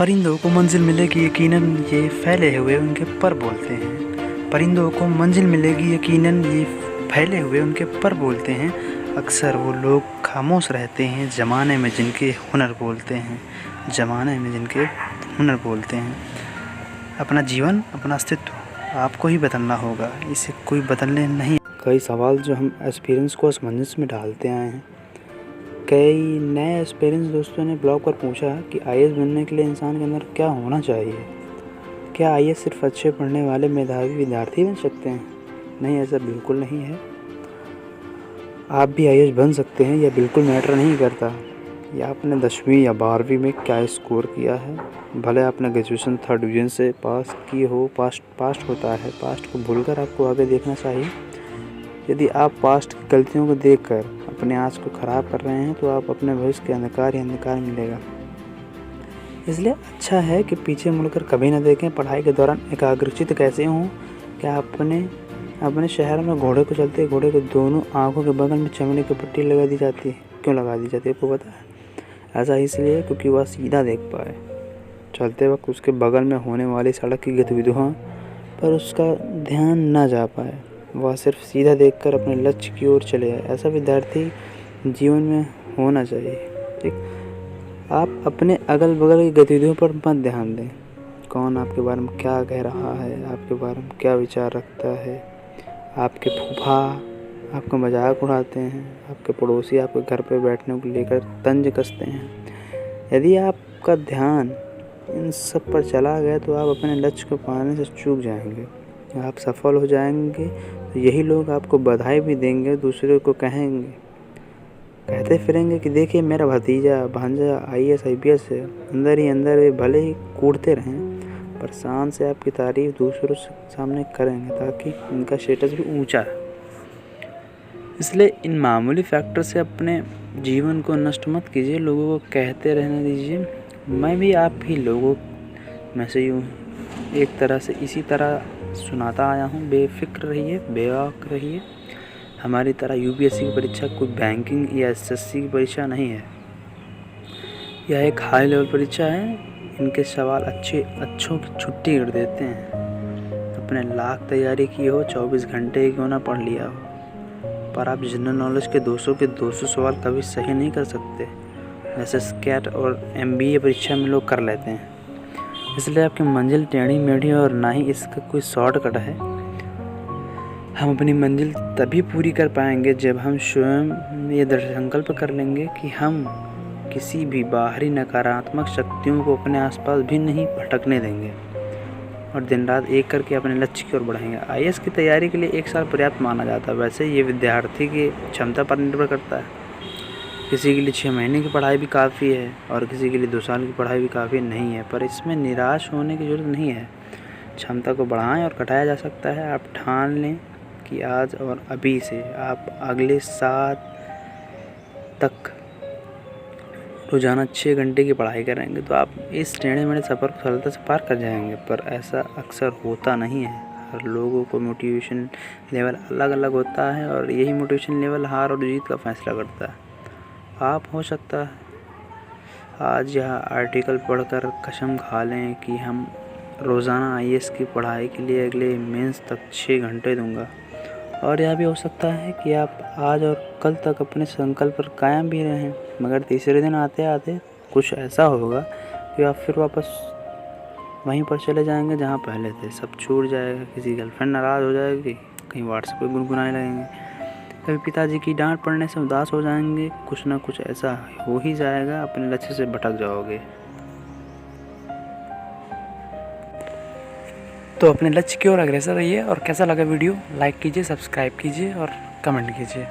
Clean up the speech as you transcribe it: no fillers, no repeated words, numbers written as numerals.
परिंदों को मंजिल मिलेगी यकीनन ये फैले हुए उनके पर बोलते हैं। परिंदों को मंजिल मिलेगी यकीनन ये फैले हुए उनके पर बोलते हैं। अक्सर वो लोग खामोश रहते हैं ज़माने में जिनके हुनर बोलते हैं, ज़माने में जिनके हुनर बोलते हैं। अपना जीवन, अपना अस्तित्व आपको ही बदलना होगा, इसे कोई बदलने नहीं। कई सवाल जो हम एक्सपीरियंस को असमंजस में डालते आए हैं। कई नए एक्सपीरियंस दोस्तों ने ब्लॉग पर पूछा कि आईएएस बनने के लिए इंसान के अंदर क्या होना चाहिए। क्या आईएएस सिर्फ अच्छे पढ़ने वाले मेधावी विद्यार्थी बन सकते हैं? नहीं, ऐसा बिल्कुल नहीं है। आप भी आईएएस बन सकते हैं, यह बिल्कुल मैटर नहीं करता या आपने 10वीं या 12वीं में क्या स्कोर किया है। भले आपने ग्रेजुएशन 3rd डिवीज़न से पास की हो, पास्ट होता है। पास्ट को भूलकर आपको आगे देखना चाहिए। यदि आप पास्ट की गलतियों को देखकर अपने आज को ख़राब कर रहे हैं तो आप अपने भविष्य के अंधकार ही अंधकार मिलेगा। इसलिए अच्छा है कि पीछे मुड़कर कभी न देखें। पढ़ाई के दौरान एकाग्रचित्त कैसे हों। क्या अपने शहर में घोड़े को चलते घोड़े को दोनों आँखों के बगल में चमड़े की पट्टी लगा दी जाती है। क्यों लगा दी जाती है आपको पता है? ऐसा इसलिए क्योंकि वह सीधा देख पाए। चलते वक्त उसके बगल में होने वाली सड़क की गतिविधियों पर उसका ध्यान न जा पाए, वह सिर्फ सीधा देखकर अपने लक्ष्य की ओर चले जाए। ऐसा विद्यार्थी जीवन में होना चाहिए। ठीक, आप अपने अगल बगल की गतिविधियों पर मत ध्यान दें। कौन आपके बारे में क्या कह रहा है, आपके बारे में क्या विचार रखता है। आपके फूफा आपका मजाक उड़ाते हैं, आपके पड़ोसी आपके घर पर बैठने को लेकर तंज कसते हैं। यदि आपका ध्यान इन सब पर चला गया तो आप अपने लक्ष्य को पाने से चूक जाएंगे। आप सफल हो जाएंगे तो यही लोग आपको बधाई भी देंगे, दूसरे को कहते फिरेंगे कि देखिए मेरा भतीजा भांजा आईएएस IPS है। अंदर ही अंदर वे भले ही कूटते रहें पर शान से आपकी तारीफ दूसरों के सामने करेंगे ताकि उनका स्टेटस भी ऊंचा है। इसलिए इन मामूली फैक्टर से अपने जीवन को नष्ट मत कीजिए, लोगों को कहते रहने दीजिए। मैं भी आप ही लोगों में से यूँ एक तरह से इसी तरह सुनाता आया हूँ। बेफिक्र रहिए, बेबाक रहिए। हमारी तरह UPSC की परीक्षा कोई बैंकिंग या SSC की परीक्षा नहीं है। यह एक हाई लेवल परीक्षा है। इनके सवाल अच्छों की छुट्टी कर देते हैं। अपने लाख तैयारी की हो, 24 घंटे क्यों ना पढ़ लिया हो, पर आप जनरल नॉलेज के 200 सवाल कभी सही नहीं कर सकते। वैसे SCAT और MBA परीक्षा में लोग कर लेते हैं। इसलिए आपकी मंजिल टेढ़ी मेढ़ी और ना ही इसका कोई शॉर्टकट है। हम अपनी मंजिल तभी पूरी कर पाएंगे जब हम स्वयं ये दृढ़ संकल्प कर लेंगे कि हम किसी भी बाहरी नकारात्मक शक्तियों को अपने आसपास भी नहीं भटकने देंगे और दिन रात एक करके अपने लक्ष्य की ओर बढ़ेंगे। आईएएस की तैयारी के लिए 1 साल पर्याप्त माना जाता है। वैसे ये विद्यार्थी की क्षमता पर निर्भर करता है। किसी के लिए 6 महीने की पढ़ाई भी काफ़ी है और किसी के लिए 2 साल की पढ़ाई भी काफ़ी नहीं है, पर इसमें निराश होने की ज़रूरत नहीं है। क्षमता को बढ़ाएं और घटाया जा सकता है। आप ठान लें कि आज और अभी से आप अगले 7 तक रोज़ाना 6 घंटे की पढ़ाई करेंगे तो आप इस टेढ़े मेढ़े सफ़र को सरलता से पार कर जाएंगे। पर ऐसा अक्सर होता नहीं है। हर लोगों को मोटिवेशन लेवल अलग अलग होता है और यही मोटिवेशन लेवल हार और जीत का फैसला करता है। आप हो सकता है आज यह आर्टिकल पढ़कर कसम खा लें कि हम रोज़ाना आईएएस की पढ़ाई के लिए अगले मेंस तक 6 घंटे दूंगा, और यह भी हो सकता है कि आप आज और कल तक अपने संकल्प पर कायम भी रहें, मगर तीसरे दिन आते आते कुछ ऐसा होगा कि आप फिर वापस वहीं पर चले जाएंगे जहां पहले थे। सब छूट जाएगा, किसी गर्लफ्रेंड नाराज़ हो जाएगी, कहीं व्हाट्सएप पर गुनगुनाने लगेंगे, कभी पिताजी की डांट पड़ने से उदास हो जाएंगे। कुछ ना कुछ ऐसा हो ही जाएगा, अपने लक्ष्य से भटक जाओगे। तो अपने लक्ष्य की ओर अग्रसर रहिए। और कैसा लगा वीडियो, लाइक कीजिए, सब्सक्राइब कीजिए और कमेंट कीजिए।